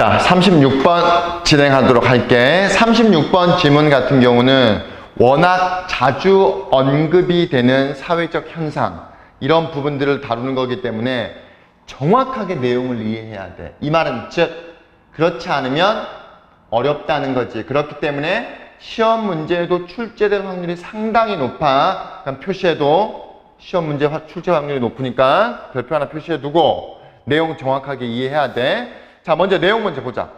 자, 36번 진행하도록 할게. 36번 질문 같은 경우는 워낙 자주 언급이 되는 사회적 현상, 이런 부분들을 다루는 거기 때문에 정확하게 내용을 이해해야 돼. 이 말은 즉, 그렇지 않으면 어렵다는 거지. 그렇기 때문에 시험 문제에도 출제될 확률이 상당히 높아. 그럼 표시해도 시험 문제 출제 확률이 높으니까 별표 하나 표시해두고 내용 정확하게 이해해야 돼. 자, 먼저 내용 먼저 보자.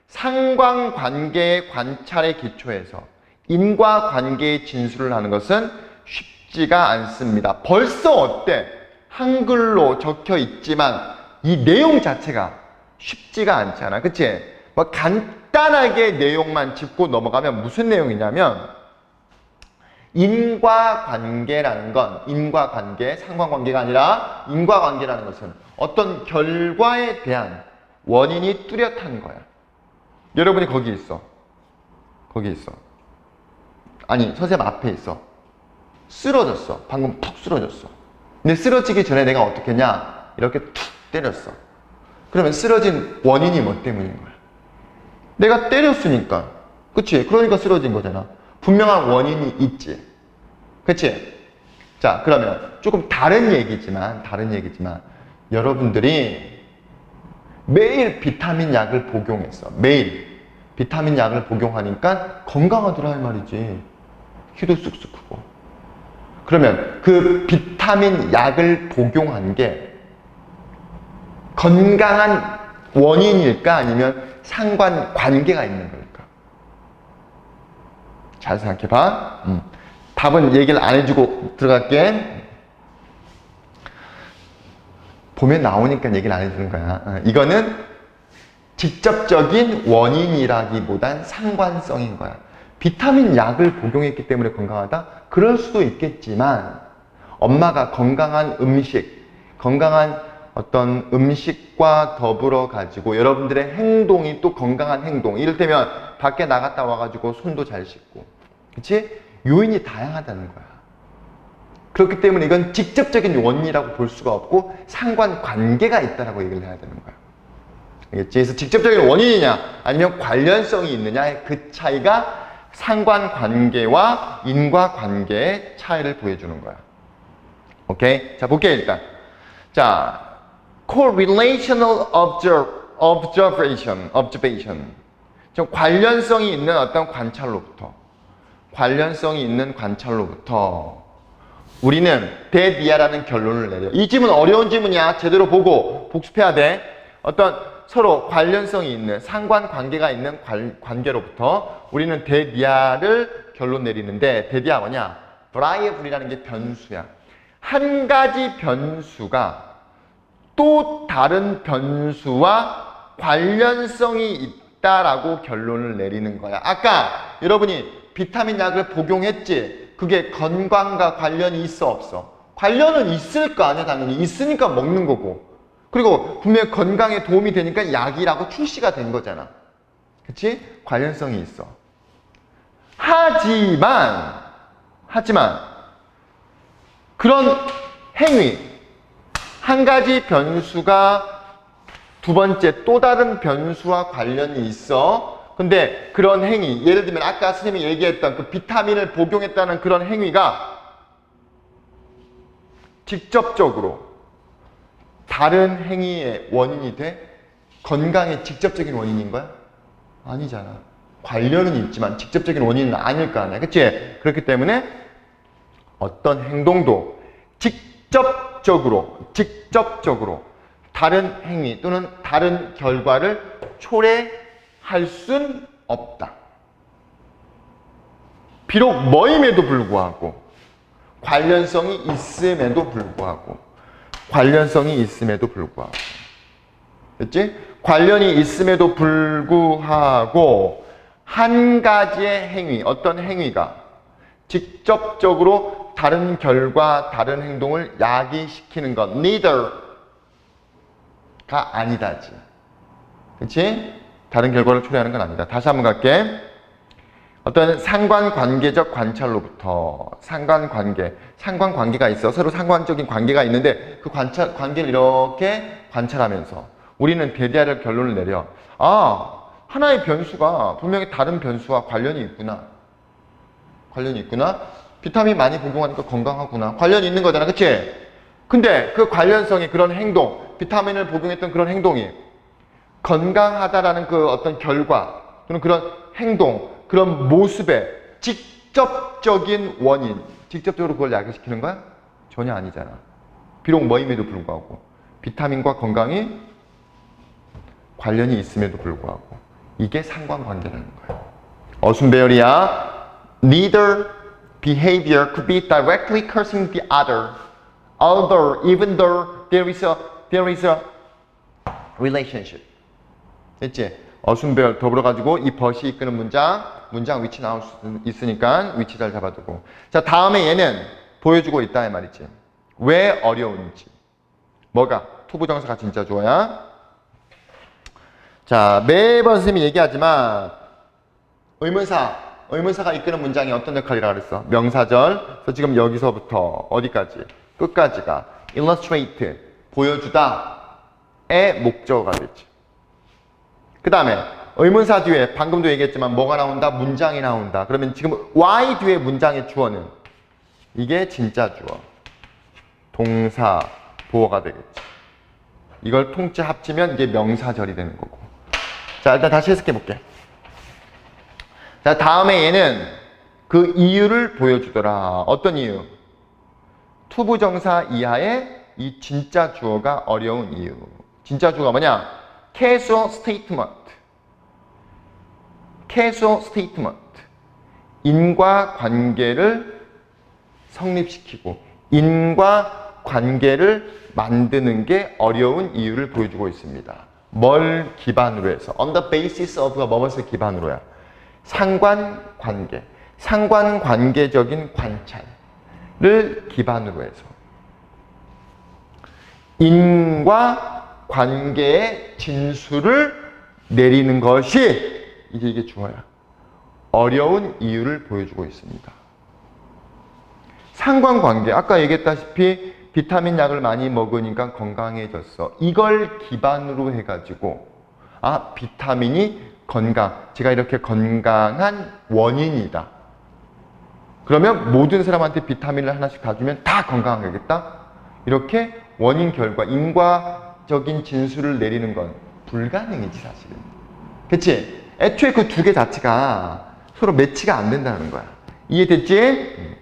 상관관계의 관찰에 기초해서 인과관계의 진술을 하는 것은 쉽지가 않습니다. 벌써 어때? 한글로 적혀 있지만 이 내용 자체가 쉽지가 않잖아. 그치? 뭐 간단하게 내용만 짚고 넘어가면 무슨 내용이냐면, 인과관계라는 건, 인과관계, 상관관계가 아니라 인과관계라는 것은 어떤 결과에 대한 원인이 뚜렷한 거야. 여러분이 거기 있어. 거기 있어. 아니, 선생님 앞에 있어. 쓰러졌어. 방금 푹 쓰러졌어. 근데 쓰러지기 전에 내가 어떻게 했냐? 이렇게 툭 때렸어. 그러면 쓰러진 원인이 뭐 때문인 거야? 내가 때렸으니까. 그치? 그러니까 쓰러진 거잖아. 분명한 원인이 있지. 그치? 자, 그러면 조금 다른 얘기지만 여러분들이 매일 비타민 약을 복용했어. 매일 비타민 약을 복용하니까 건강하더라 할 말이지. 키도 쑥쑥 크고. 그러면 그 비타민 약을 복용한 게 건강한 원인일까? 아니면 상관관계가 있는 걸까? 잘 생각해봐. 답은 얘기를 안 해주고 들어갈게. 보면 나오니까 얘기를 안 해주는 거야. 이거는 직접적인 원인이라기보단 상관성인 거야. 비타민 약을 복용했기 때문에 건강하다? 그럴 수도 있겠지만 엄마가 건강한 음식, 건강한 어떤 음식과 더불어 가지고 여러분들의 행동이 또 건강한 행동, 이를테면 밖에 나갔다 와가지고 손도 잘 씻고, 그치? 요인이 다양하다는 거야. 그렇기 때문에 이건 직접적인 원인이라고 볼 수가 없고 상관관계가 있다라고 얘기를 해야 되는 거야. 알겠지? 그래서 직접적인 원인이냐 아니면 관련성이 있느냐의 그 차이가 상관관계와 인과관계의 차이를 보여주는 거야. 오케이? 자, 볼게요, 일단. 자, correlational observation. 좀 관련성이 있는 어떤 관찰로부터 우리는 대디아라는 결론을 내려. 이 질문 어려운 질문이야. 제대로 보고 복습해야 돼. 어떤 서로 관련성이 있는, 상관관계가 있는 관계로부터 우리는 대디아를 결론 내리는데, 대디아 뭐냐? variable이라는 게 변수야. 한 가지 변수가 또 다른 변수와 관련성이 있다라고 결론을 내리는 거야. 아까 여러분이 비타민 약을 복용했지? 그게 건강과 관련이 있어 없어? 관련은 있을 거 아니야. 당연히 있으니까 먹는 거고, 그리고 분명히 건강에 도움이 되니까 약이라고 출시가 된 거잖아. 그치? 관련성이 있어. 하지만 그런 행위, 한 가지 변수가 두 번째 또 다른 변수와 관련이 있어. 근데 그런 행위, 예를 들면 아까 선생님이 얘기했던 그 비타민을 복용했다는 그런 행위가 직접적으로 다른 행위의 원인이 돼? 건강의 직접적인 원인인 거야? 아니잖아. 관련은 있지만 직접적인 원인은 아닐 거 아니야. 그치? 그렇기 때문에 어떤 행동도 직접적으로 다른 행위 또는 다른 결과를 초래할 순 없다. 비록 뭐임에도 불구하고, 관련성이 있음에도 불구하고. 그치? 관련이 있음에도 불구하고 한 가지의 행위, 어떤 행위가 직접적으로 다른 결과, 다른 행동을 야기시키는 건 neither가 아니다지. 그치? 다른 결과를 초래하는 건 아니다. 다시 한번 갈게. 어떤 상관관계적 관찰로부터, 상관관계가 있어. 서로 상관적인 관계가 있는데 그 관계를 이렇게 관찰하면서 우리는 대대할 결론을 내려. 아, 하나의 변수가 분명히 다른 변수와 관련이 있구나. 관련이 있구나. 비타민 많이 복용하니까 건강하구나. 관련이 있는 거잖아. 그치? 근데 그 관련성이 그런 행동, 비타민을 복용했던 그런 행동이 건강하다라는 그 어떤 결과, 그런 행동, 그런 모습의 직접적인 원인, 직접적으로 그걸 야기시키는 거야? 전혀 아니잖아. 비록 뭐임에도 불구하고 비타민과 건강이 관련이 있음에도 불구하고 이게 상관관계라는 거야. 어순배열이야. Neither behavior could be directly causing the other, although even though there is a relationship. 됐지? 어순배열 더불어 가지고 이 벗이 이끄는 문장 위치 나올 수 있으니까 위치 잘 잡아두고. 자, 다음에 얘는 보여주고 있다 이 말이지. 왜 어려운지. 뭐가? 투부정사가 진짜 좋아야. 자, 매번 선생님이 얘기하지만 의문사가 이끄는 문장이 어떤 역할이라고 그랬어? 명사절. 그래서 지금 여기서부터 어디까지? 끝까지가 illustrate, 보여주다의 목적어가 되지. 그 다음에 의문사 뒤에 방금도 얘기했지만 뭐가 나온다? 문장이 나온다. 그러면 지금 Y 뒤에 문장의 주어는 이게 진짜 주어. 동사, 보어가 되겠지. 이걸 통째 합치면 이게 명사절이 되는 거고. 자, 일단 다시 해석해 볼게. 자, 다음에 얘는 그 이유를 보여주더라. 어떤 이유? 투부정사 이하의 이 진짜 주어가 어려운 이유. 진짜 주어가 뭐냐? casual statement. casual statement. 인과관계를 성립시키고 인과관계를 만드는 게 어려운 이유를 보여주고 있습니다. 뭘 기반으로 해서? On the basis of가 무엇을 기반으로야? 상관관계. 상관관계적인 관찰을 기반으로 해서 인과관계의 진술을 내리는 것이 이게 주어야. 어려운 이유를 보여주고 있습니다. 상관관계. 아까 얘기했다시피 비타민 약을 많이 먹으니까 건강해졌어. 이걸 기반으로 해가지고 아, 비타민이 제가 이렇게 건강한 원인이다. 그러면 모든 사람한테 비타민을 하나씩 다 주면 다 건강하겠다? 이렇게 원인 결과, 인과적인 진술을 내리는 건 불가능이지 사실은. 그치? 애초에 그 두 개 자체가 서로 매치가 안 된다는 거야. 이해됐지?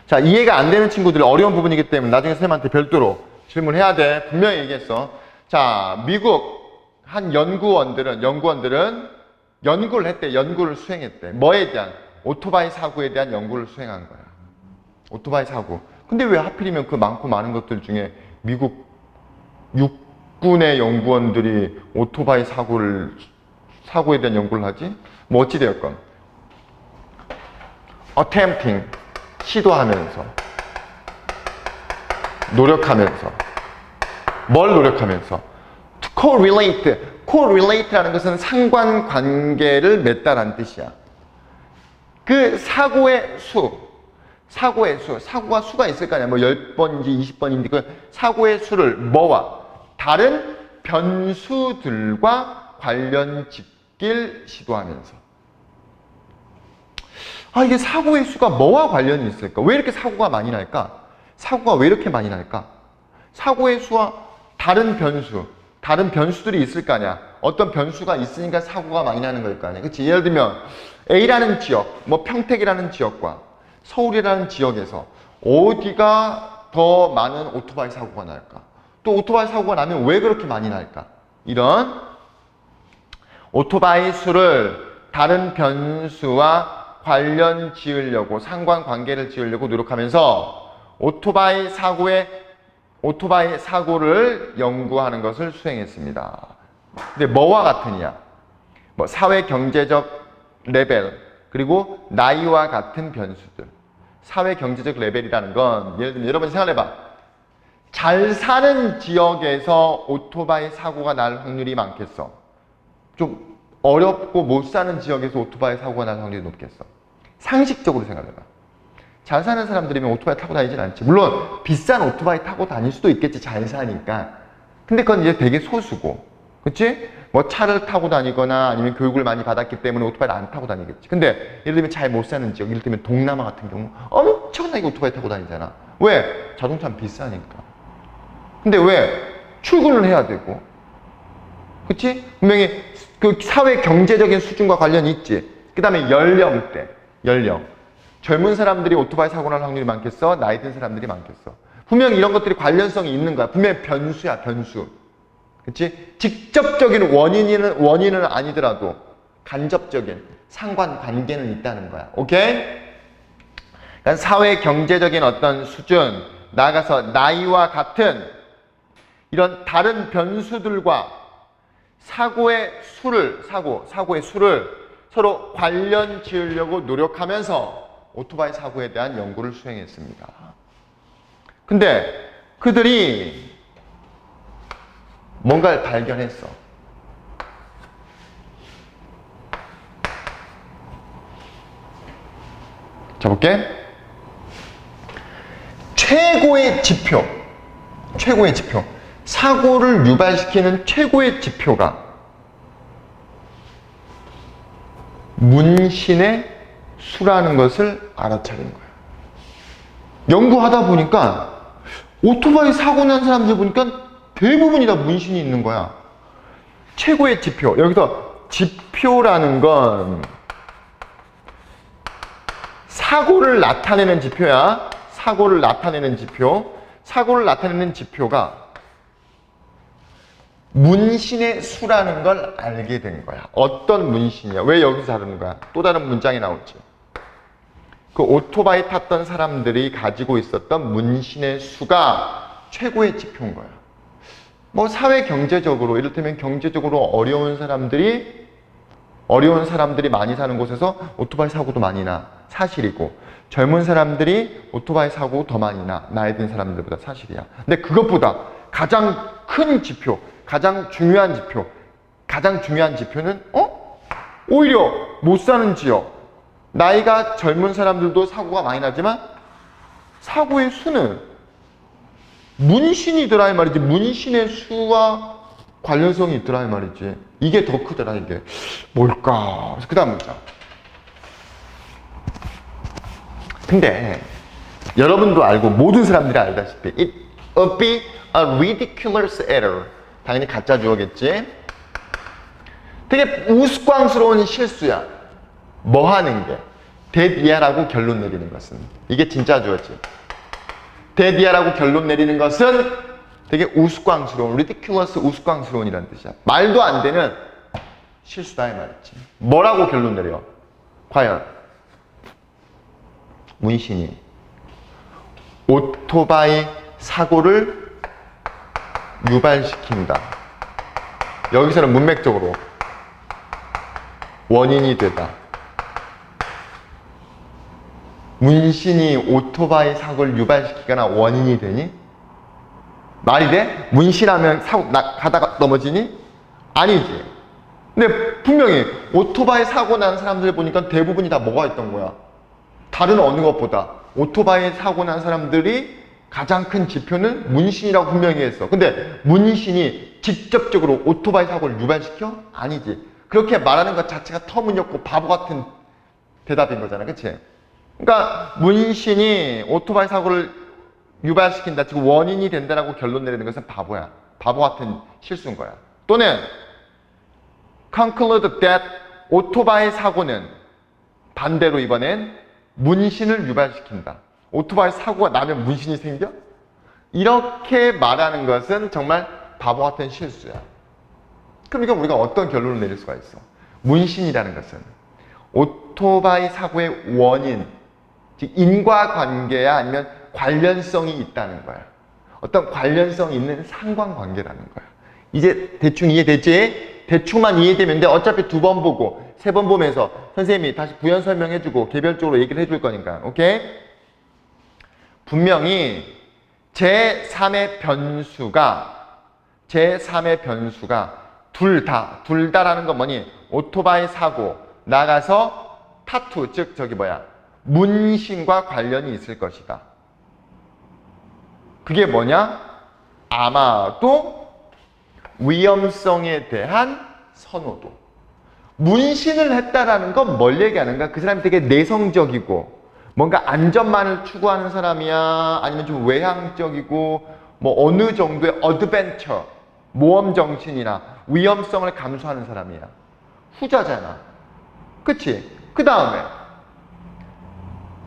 자, 이해가 안 되는 친구들 어려운 부분이기 때문에 나중에 선생님한테 별도로 질문해야 돼. 분명히 얘기했어. 자, 미국 한 연구원들은 연구를 했대. 연구를 수행했대. 뭐에 대한? 오토바이 사고에 대한 연구를 수행한 거야. 오토바이 사고. 근데 왜 하필이면 그 많고 많은 것들 중에 미국 육군의 연구원들이 오토바이 사고에 대한 연구를 하지? 뭐 어찌되었건 attempting, 시도하면서 노력하면서 뭘 노력하면서 correlate라는 것은 상관관계를 맺다라는 뜻이야. 그 사고의 사고가 수가 있을 거 아니야. 뭐 10번인지 20번인지 그 사고의 수를 뭐와 다른 변수들과 관련 짓길 시도하면서. 아, 이게 사고의 수가 뭐와 관련이 있을까? 왜 이렇게 사고가 많이 날까? 사고가 왜 이렇게 많이 날까? 사고의 수와 다른 변수들이 있을 거 아니야. 어떤 변수가 있으니까 사고가 많이 나는 걸 거 아니야. 그치? 예를 들면 A라는 지역, 뭐 평택이라는 지역과 서울이라는 지역에서 어디가 더 많은 오토바이 사고가 날까? 또 오토바이 사고가 나면 왜 그렇게 많이 날까? 이런 오토바이 수를 다른 변수와 관련 지으려고, 상관관계를 지으려고 노력하면서 오토바이 사고를 연구하는 것을 수행했습니다. 근데 뭐와 같으냐? 뭐 사회 경제적 레벨, 그리고 나이와 같은 변수들. 사회 경제적 레벨이라는 건 예를 들면 여러분 생각해봐. 잘 사는 지역에서 오토바이 사고가 날 확률이 많겠어? 좀 어렵고 못 사는 지역에서 오토바이 사고가 날 확률이 높겠어? 상식적으로 생각해봐. 잘 사는 사람들이면 오토바이 타고 다니진 않지. 물론 비싼 오토바이 타고 다닐 수도 있겠지, 잘 사니까. 근데 그건 이제 되게 소수고, 그치? 뭐 차를 타고 다니거나 아니면 교육을 많이 받았기 때문에 오토바이를 안 타고 다니겠지. 근데 예를 들면 잘 못 사는 지역, 예를 들면 동남아 같은 경우 엄청나게 오토바이 타고 다니잖아. 왜? 자동차는 비싸니까. 근데 왜? 출근을 해야 되고. 그치? 분명히 그 사회 경제적인 수준과 관련이 있지. 그 다음에 연령대, 연령. 젊은 사람들이 오토바이 사고 날 확률이 많겠어? 나이 든 사람들이 많겠어? 분명히 이런 것들이 관련성이 있는 거야. 분명히 변수야, 변수. 그치? 직접적인 원인은 아니더라도 간접적인 상관관계는 있다는 거야. 오케이? 그러니까 사회 경제적인 어떤 수준, 나아가서 나이와 같은 이런 다른 변수들과 사고의 수를 서로 관련 지으려고 노력하면서 오토바이 사고에 대한 연구를 수행했습니다. 근데 그들이 뭔가를 발견했어. 자, 볼게. 최고의 지표. 사고를 유발시키는 최고의 지표가 문신의 수라는 것을 알아차린 거야. 연구하다 보니까 오토바이 사고 난 사람들 보니까 대부분이 다 문신이 있는 거야. 최고의 지표. 여기서 지표라는 건 사고를 나타내는 지표야. 사고를 나타내는 지표가 문신의 수라는 걸 알게 된 거야. 어떤 문신이야? 왜 여기서 다루는 거야? 또 다른 문장이 나오지. 그 오토바이 탔던 사람들이 가지고 있었던 문신의 수가 최고의 지표인 거야. 뭐 사회 경제적으로, 이를테면 경제적으로 어려운 사람들이 많이 사는 곳에서 오토바이 사고도 많이 나. 사실이고, 젊은 사람들이 오토바이 사고 더 많이 나. 나이 든 사람들보다 사실이야. 근데 그것보다 가장 큰 지표, 가장 중요한 지표는 오히려 못 사는 지역, 나이가 젊은 사람들도 사고가 많이 나지만 사고의 수는 문신이더라 이 말이지. 문신의 수와 관련성이 있더라 이 말이지. 이게 더 크더라. 이게 뭘까? 그래서 그 다음 문장. 근데 여러분도 알고 모든 사람들이 알다시피 it would be a ridiculous error. 당연히 가짜 주어겠지. 되게 우스꽝스러운 실수야. 뭐 하는 게? 데디아라고 결론 내리는 것은. 이게 진짜 주어지. 데디아라고 결론 내리는 것은 되게 우스꽝스러운, ridiculous, 우스꽝스러운이라는 뜻이야. 말도 안 되는 실수다 이 말이지. 뭐라고 결론 내려? 과연 문신이 오토바이 사고를 유발시킨다. 여기서는 문맥적으로 원인이 되다. 문신이 오토바이 사고를 유발시키거나 원인이 되니? 말이 돼? 문신하면 가다가 넘어지니? 아니지. 근데 분명히 오토바이 사고 난 사람들 보니까 대부분이 다 뭐가 있던 거야? 다른 어느 것보다 오토바이 사고 난 사람들이 가장 큰 지표는 문신이라고 분명히 했어. 근데 문신이 직접적으로 오토바이 사고를 유발시켜? 아니지. 그렇게 말하는 것 자체가 터무니없고 바보 같은 대답인 거잖아. 그치? 그러니까 문신이 오토바이 사고를 유발시킨다, 즉 원인이 된다라고 결론 내리는 것은 바보야. 바보 같은 실수인 거야. 또는 conclude that 오토바이 사고는 반대로 이번엔 문신을 유발시킨다. 오토바이 사고가 나면 문신이 생겨? 이렇게 말하는 것은 정말 바보 같은 실수야. 그러니까 우리가 어떤 결론을 내릴 수가 있어? 문신이라는 것은 오토바이 사고의 원인, 즉 인과관계야 아니면 관련성이 있다는 거야. 어떤 관련성이 있는 상관관계라는 거야. 이제 대충 이해되지? 대충만 이해되면 돼. 어차피 2번 보고 3번 보면서 선생님이 다시 부연 설명해주고 개별적으로 얘기를 해줄 거니까. 오케이? 분명히 제3의 변수가 둘 다라는 건 뭐니? 오토바이 사고 나가서 타투, 즉 문신과 관련이 있을 것이다. 그게 뭐냐? 아마도 위험성에 대한 선호도. 문신을 했다라는 건 뭘 얘기하는가? 그 사람이 되게 내성적이고 뭔가 안전만을 추구하는 사람이야? 아니면 좀 외향적이고 뭐 어느 정도의 어드벤처, 모험 정신이나 위험성을 감수하는 사람이야? 후자잖아. 그치? 그 다음에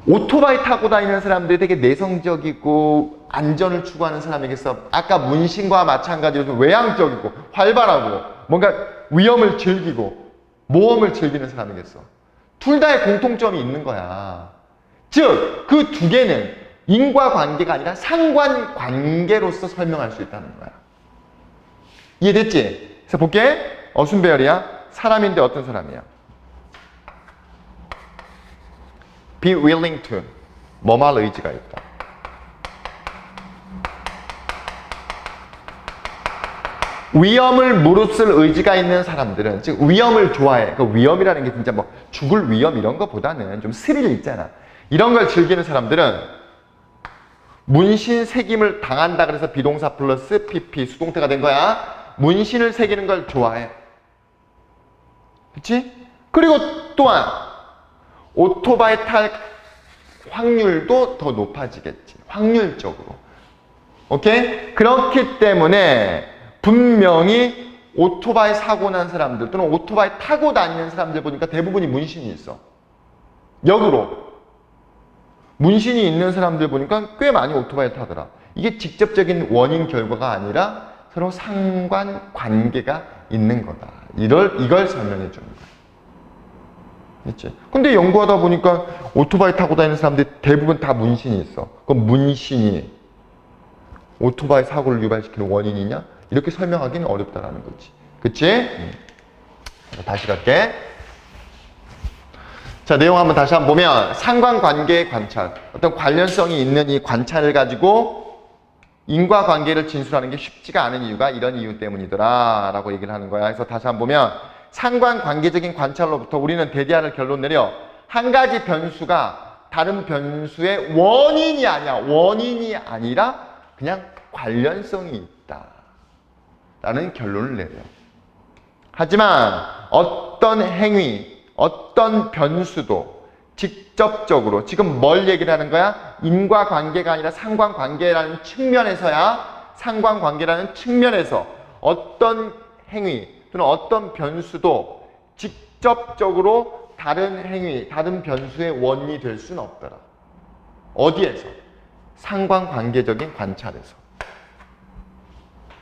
오토바이 타고 다니는 사람들이 되게 내성적이고 안전을 추구하는 사람이겠어. 아까 문신과 마찬가지로 좀 외향적이고 활발하고 뭔가 위험을 즐기고 모험을 즐기는 사람이겠어. 둘 다의 공통점이 있는 거야. 즉, 그 두 개는 인과관계가 아니라 상관관계로서 설명할 수 있다는 거야. 이해됐지? 그래서 볼게. 어순배열이야. 사람인데 어떤 사람이야? Be willing to. 뭐할 의지가 있다. 위험을 무릅쓸 의지가 있는 사람들은, 즉 위험을 좋아해. 그 위험이라는 게 진짜 뭐 죽을 위험 이런 것보다는 좀 스릴 있잖아. 이런 걸 즐기는 사람들은 문신 새김을 당한다 그래서 비동사 플러스 PP 수동태가 된 거야. 문신을 새기는 걸 좋아해. 그치? 그리고 또한 오토바이 탈 확률도 더 높아지겠지. 확률적으로. 오케이? 그렇기 때문에 분명히 오토바이 사고 난 사람들 또는 오토바이 타고 다니는 사람들 보니까 대부분이 문신이 있어. 역으로 문신이 있는 사람들 보니까 꽤 많이 오토바이 타더라. 이게 직접적인 원인 결과가 아니라 서로 상관관계가 있는 거다. 이걸 설명해 주는 거야. 그치? 근데 연구하다 보니까 오토바이 타고 다니는 사람들이 대부분 다 문신이 있어. 그럼 문신이 오토바이 사고를 유발시키는 원인이냐? 이렇게 설명하기는 어렵다라는 거지. 그치? 다시 갈게. 자, 내용 한번 다시 한번 보면 상관관계의 관찰. 어떤 관련성이 있는 이 관찰을 가지고 인과관계를 진술하는 게 쉽지가 않은 이유가 이런 이유 때문이더라 라고 얘기를 하는 거야. 그래서 다시 한번 보면 상관관계적인 관찰로부터 우리는 대디하는 결론 내려 한 가지 변수가 다른 변수의 원인이 아니야. 원인이 아니라 그냥 관련성이 있다 라는 결론을 내려. 하지만 어떤 행위, 어떤 변수도 직접적으로 지금 뭘 얘기를 하는 거야? 인과관계가 아니라 상관관계라는 측면에서야 상관관계라는 측면에서 어떤 행위 또는 어떤 변수도 직접적으로 다른 행위, 다른 변수의 원인이 될 수는 없더라. 어디에서? 상관관계적인 관찰에서.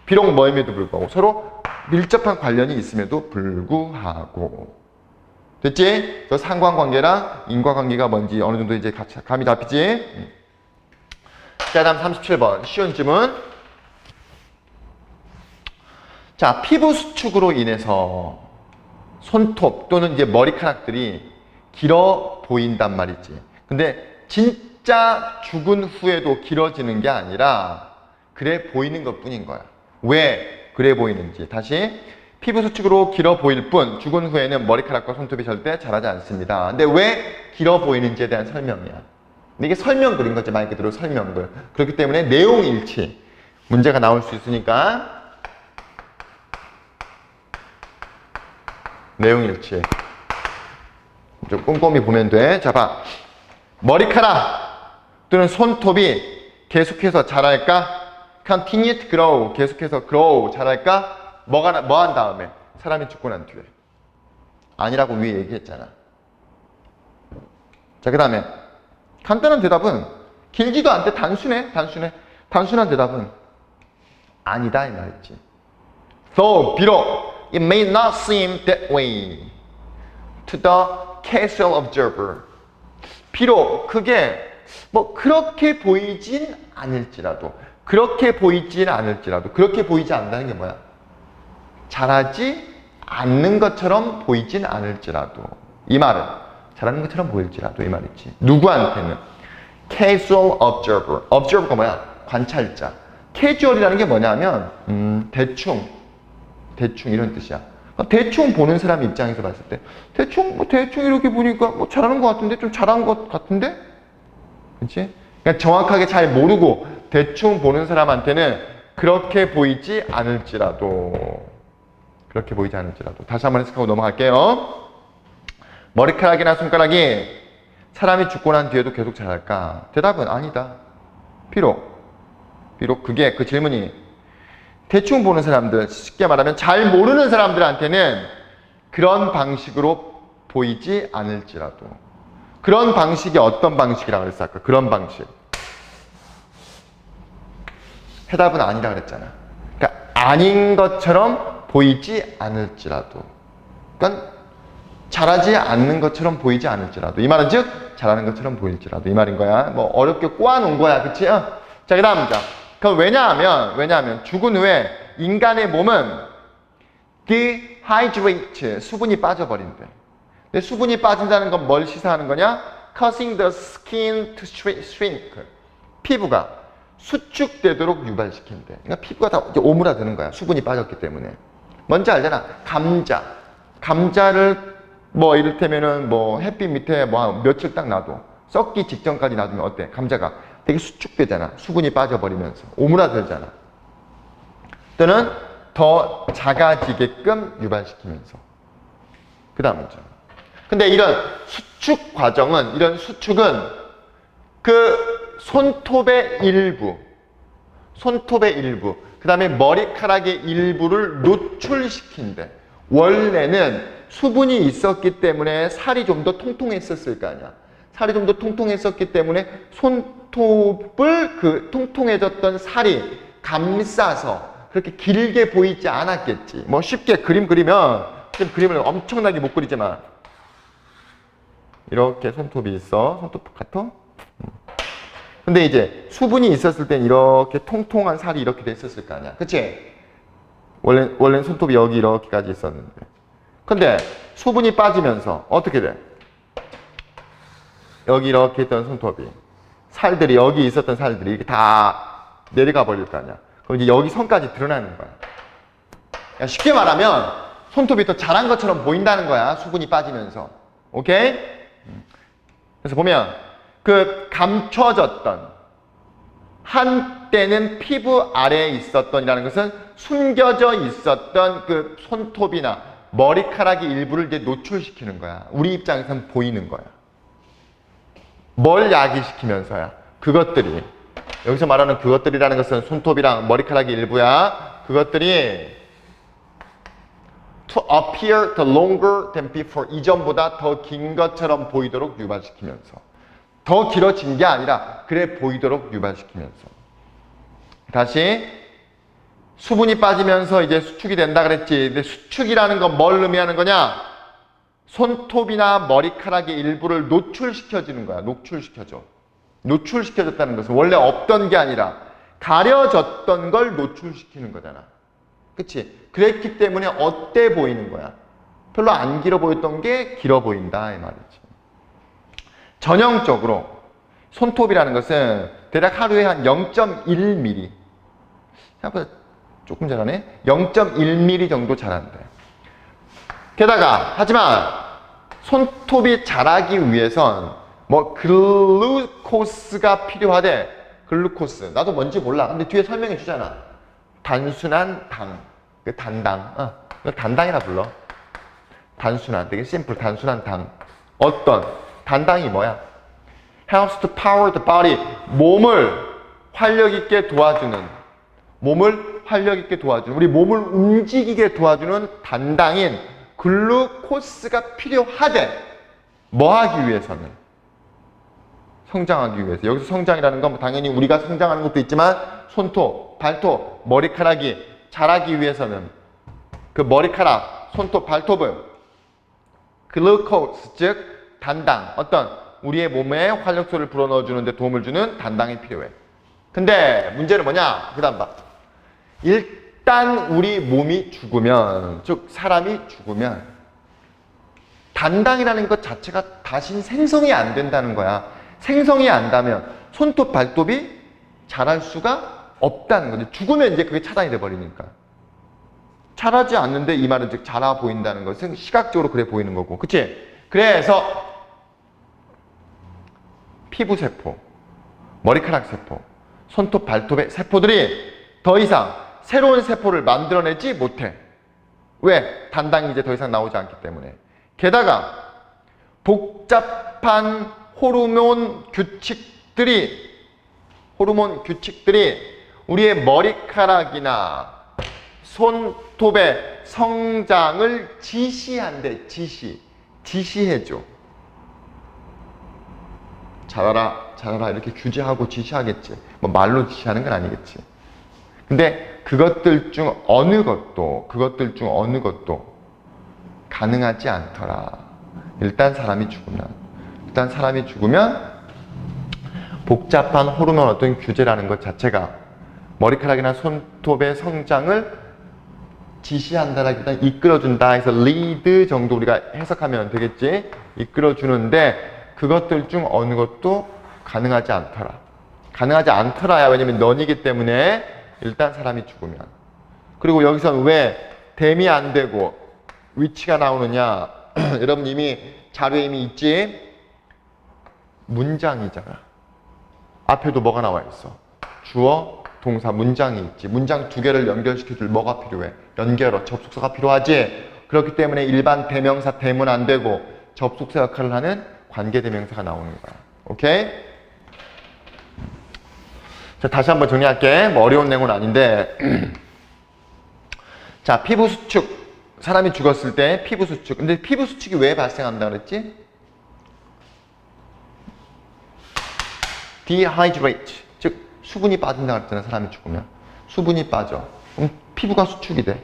비록 뭐임에도 불구하고 서로 밀접한 관련이 있음에도 불구하고. 됐지? 그 상관관계랑 인과관계가 뭔지 어느 정도 이제 감이 잡히지? 자, 다음 37번. 쉬운 질문. 자, 피부 수축으로 인해서 손톱 또는 이제 머리카락들이 길어 보인단 말이지. 근데 진짜 죽은 후에도 길어지는 게 아니라 그래 보이는 것 뿐인 거야. 왜 그래 보이는지. 다시. 피부 수축으로 길어 보일 뿐 죽은 후에는 머리카락과 손톱이 절대 자라지 않습니다. 근데 왜 길어 보이는지에 대한 설명이야. 근데 이게 설명글인 거지. 말 그대로 설명글. 그렇기 때문에 내용 일치. 문제가 나올 수 있으니까 내용 일치. 좀 꼼꼼히 보면 돼. 자, 봐. 머리카락 또는 손톱이 계속해서 자랄까? Continue to grow. 계속해서 grow. 자랄까? 뭐 한 다음에? 사람이 죽고 난 뒤에. 아니라고 위에 얘기했잖아. 자, 그 다음에 간단한 대답은 길지도 않대. 단순해. 단순한 대답은 아니다 이 말이지. Though 비록 it may not seem that way to the casual observer. 비록 그게 뭐 그렇게 보이진 않을지라도 그렇게 보이지 않는다는 게 뭐야? 자라지 않는 것처럼 보이진 않을지라도. 이 말은 자라는 것처럼 보일지라도 이 말이지. 누구한테는? casual observer. observer가 뭐야? 관찰자. casual이라는 게 뭐냐면 대충 이런 뜻이야. 대충 보는 사람 입장에서 봤을 때 대충 이렇게 보니까 뭐 잘하는 것 같은데 좀 잘한 것 같은데? 그치? 그러니까 정확하게 잘 모르고 대충 보는 사람한테는 그렇게 보이지 않을지라도. 그렇게 보이지 않을지라도. 다시 한번 해석하고 넘어갈게요. 머리카락이나 손가락이 사람이 죽고 난 뒤에도 계속 자랄까? 대답은 아니다. 비록 그게 그 질문이 대충 보는 사람들, 쉽게 말하면 잘 모르는 사람들한테는 그런 방식으로 보이지 않을지라도. 그런 방식이 어떤 방식이라고 그랬어 아까? 그런 방식. 해답은 아니라 그랬잖아. 그러니까 아닌 것처럼 보이지 않을지라도. 그러니까 잘하지 않는 것처럼 보이지 않을지라도. 이 말은 즉 잘하는 것처럼 보일지라도 이 말인 거야. 뭐 어렵게 꼬아놓은 거야, 그치? 자, 그 다음 자. 그럼 왜냐하면 죽은 후에 인간의 몸은 dehydrate, 수분이 빠져버린대. 근데 수분이 빠진다는 건 뭘 시사하는 거냐? causing the skin to shrink. 피부가 수축되도록 유발시킨대. 그러니까 피부가 다 오므라드는 거야. 수분이 빠졌기 때문에. 뭔지 알잖아. 감자를 뭐 이를테면은 뭐 햇빛 밑에 뭐 며칠 딱 놔둬. 썩기 직전까지 놔두면 어때? 감자가 되게 수축되잖아. 수분이 빠져버리면서. 오므라들잖아. 또는 더 작아지게끔 유발시키면서. 그 다음 문제. 근데 이런 수축은 그 손톱의 일부, 그 다음에 머리카락의 일부를 노출시킨대. 원래는 수분이 있었기 때문에 살이 좀 더 통통했었을 거 아니야. 살이 좀 더 통통했었기 때문에 손톱을 그 통통해졌던 살이 감싸서 그렇게 길게 보이지 않았겠지. 뭐 쉽게 그림 그리면, 지금 그림을 엄청나게 못 그리지만 이렇게 손톱이 있어. 손톱 같아? 근데 이제 수분이 있었을 땐 이렇게 통통한 살이 이렇게 됐었을 거 아니야. 그치? 원래 손톱이 여기 이렇게까지 있었는데. 근데 수분이 빠지면서 어떻게 돼? 여기 이렇게 있던 손톱이, 살들이, 여기 있었던 살들이 이렇게 다 내려가 버릴 거 아니야. 그럼 이제 여기 선까지 드러나는 거야. 그러니까 쉽게 말하면 손톱이 더 자란 것처럼 보인다는 거야. 수분이 빠지면서. 오케이? 그래서 보면 그 감춰졌던, 한때는 피부 아래에 있었던 이라는 것은 숨겨져 있었던 그 손톱이나 머리카락의 일부를 이제 노출시키는 거야. 우리 입장에서는 보이는 거야. 뭘 야기시키면서야? 그것들이, 여기서 말하는 그것들이라는 것은 손톱이랑 머리카락의 일부야. 그것들이 to appear the longer than before, 이전보다 더 긴 것처럼 보이도록 유발시키면서. 더 길어진 게 아니라 그래 보이도록 유발시키면서. 다시 수분이 빠지면서 이제 수축이 된다 그랬지. 근데 수축이라는 건 뭘 의미하는 거냐? 손톱이나 머리카락의 일부를 노출시켜주는 거야. 노출시켜줬다는 것은 원래 없던 게 아니라 가려졌던 걸 노출시키는 거잖아. 그치? 그랬기 때문에 어때 보이는 거야? 별로 안 길어 보였던 게 길어 보인다 이 말이지. 전형적으로 손톱이라는 것은 대략 하루에 한 0.1mm, 생각보다 조금 자라네? 0.1mm 정도 자란대. 게다가 하지만 손톱이 자라기 위해선 뭐 글루코스가 필요하대. 글루코스, 나도 뭔지 몰라. 근데 뒤에 설명해 주잖아. 단순한 당, 그 단당, 단당이라 불러. 단순한, 되게 심플, 단순한 당. 어떤 단당이 뭐야? helps to power the body, 몸을 활력 있게 도와주는, 우리 몸을 움직이게 도와주는 단당인 글루코스가 필요하대. 뭐 하기 위해서는? 성장하기 위해서. 여기서 성장이라는 건 당연히 우리가 성장하는 것도 있지만 손톱, 발톱, 머리카락이 자라기 위해서는 그 머리카락, 손톱, 발톱은 글루코스, 즉 단당, 어떤 우리의 몸에 활력소를 불어넣어주는 데 도움을 주는 단당이 필요해. 근데 문제는 뭐냐? 그 다음 봐. 일단 우리 몸이 죽으면, 즉 사람이 죽으면 단당이라는 것 자체가 다시 생성이 안 된다는 거야. 생성이 안 되면 손톱, 발톱이 자랄 수가 없다는 거지. 죽으면 이제 그게 차단이 돼 버리니까. 자라지 않는데 이 말은 즉 자라 보인다는 것은 시각적으로 그래 보이는 거고. 그치? 그래서 피부세포, 머리카락 세포, 손톱, 발톱의 세포들이 더 이상 새로운 세포를 만들어내지 못해. 왜? 단당이 이제 더 이상 나오지 않기 때문에. 게다가 복잡한 호르몬 규칙들이 우리의 머리카락이나 손톱의 성장을 지시한대. 지시해줘. 자라라 이렇게 규제하고 지시하겠지. 뭐 말로 지시하는 건 아니겠지. 근데 그것들 중 어느 것도 가능하지 않더라. 일단 사람이 죽으면 복잡한 호르몬 어떤 규제라는 것 자체가 머리카락이나 손톱의 성장을 지시한다라기보다 이끌어준다 해서 리드 정도 우리가 해석하면 되겠지. 이끌어주는데 그것들 중 어느 것도 가능하지 않더라. 가능하지 않더라야. 왜냐면 넌이기 때문에 일단 사람이 죽으면. 그리고 여기서는 왜 댐이 안 되고 위치가 나오느냐. 여러분 이미 자료에 이미 있지. 문장이잖아. 앞에도 뭐가 나와 있어? 주어, 동사, 문장이 있지. 문장 두 개를 연결시켜줄 뭐가 필요해? 연결어, 접속사가 필요하지. 그렇기 때문에 일반 대명사 댐은 안 되고 접속사 역할을 하는 관계대명사가 나오는 거야. 오케이? 자, 다시 한번 정리할게. 뭐 어려운 내용은 아닌데. 자, 피부 수축. 사람이 죽었을 때 피부 수축. 근데 피부 수축이 왜 발생한다 그랬지? dehydrate. 즉, 수분이 빠진다 그랬잖아. 사람이 죽으면. 수분이 빠져. 그럼 피부가 수축이 돼.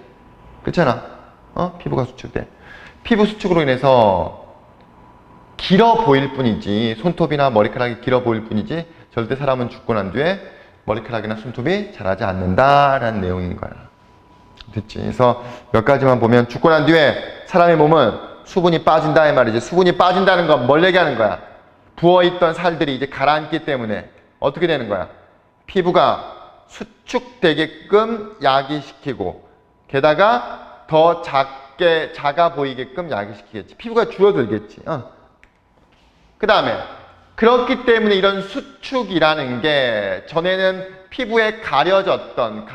그렇잖아. 피부가 수축돼. 피부 수축으로 인해서 길어 보일 뿐이지, 손톱이나 머리카락이 길어 보일 뿐이지 절대 사람은 죽고 난 뒤에 머리카락이나 손톱이 자라지 않는다라는 내용인 거야. 됐지? 그래서 몇 가지만 보면 죽고 난 뒤에 사람의 몸은 수분이 빠진다 이 말이지. 수분이 빠진다는 건 뭘 얘기하는 거야? 부어있던 살들이 이제 가라앉기 때문에 어떻게 되는 거야? 피부가 수축되게끔 야기시키고 게다가 더 작아 보이게끔 야기시키겠지. 피부가 줄어들겠지. 그 다음에 그렇기 때문에 이런 수축이라는 게 전에는 피부에 가려졌던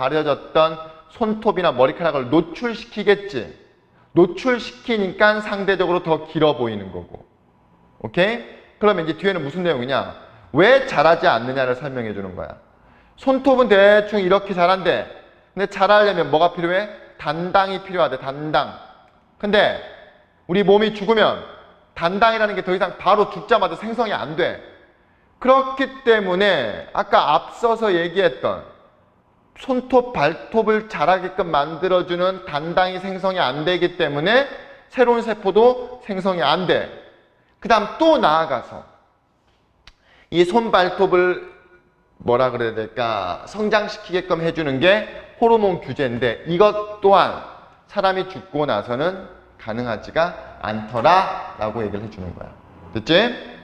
손톱이나 머리카락을 노출시키겠지. 노출시키니까 상대적으로 더 길어 보이는 거고. 오케이? 그러면 이제 뒤에는 무슨 내용이냐? 왜 자라지 않느냐를 설명해 주는 거야. 손톱은 대충 이렇게 자란대. 근데 자라려면 뭐가 필요해? 단당이 필요하대. 단당. 근데 우리 몸이 죽으면 단당이라는 게 더 이상 바로 죽자마자 생성이 안 돼. 그렇기 때문에 아까 앞서서 얘기했던 손톱, 발톱을 자라게끔 만들어주는 단당이 생성이 안 되기 때문에 새로운 세포도 생성이 안 돼. 그 다음 또 나아가서 이 손, 발톱을 뭐라 그래야 될까? 성장시키게끔 해주는 게 호르몬 규제인데 이것 또한 사람이 죽고 나서는 가능하지가 않더라 라고 얘기를 해주는 거야. 됐지?